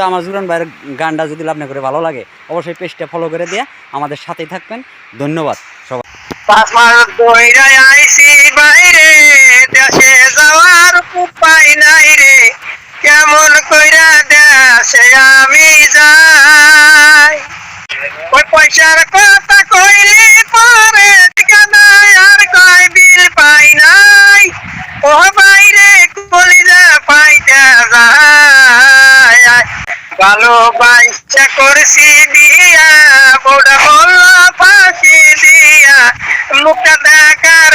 আমার জুরান ভাইয়ের গানটা যদি আপনার করে ভালো লাগে অবশ্যই পেজটা ফলো করে দিয়ে আমাদের সাথেই থাকবেন। ধন্যবাদ সবাই। 5 মাস ধইরা আইছি বাইরে, দেশে যাওয়ার উপায় নাই রে, কেমন কইরা দেশে আমি যাই। ওই পয়সার কথা কইলি পরে ঠিকানায় আর কয় বিল পাই নাই, ও বাইরে কলিজা পাইতে যায়। ভালোবাসা করছি দিয়া, বড় হলো ফাঁসি দিয়া, মুখটা দেখার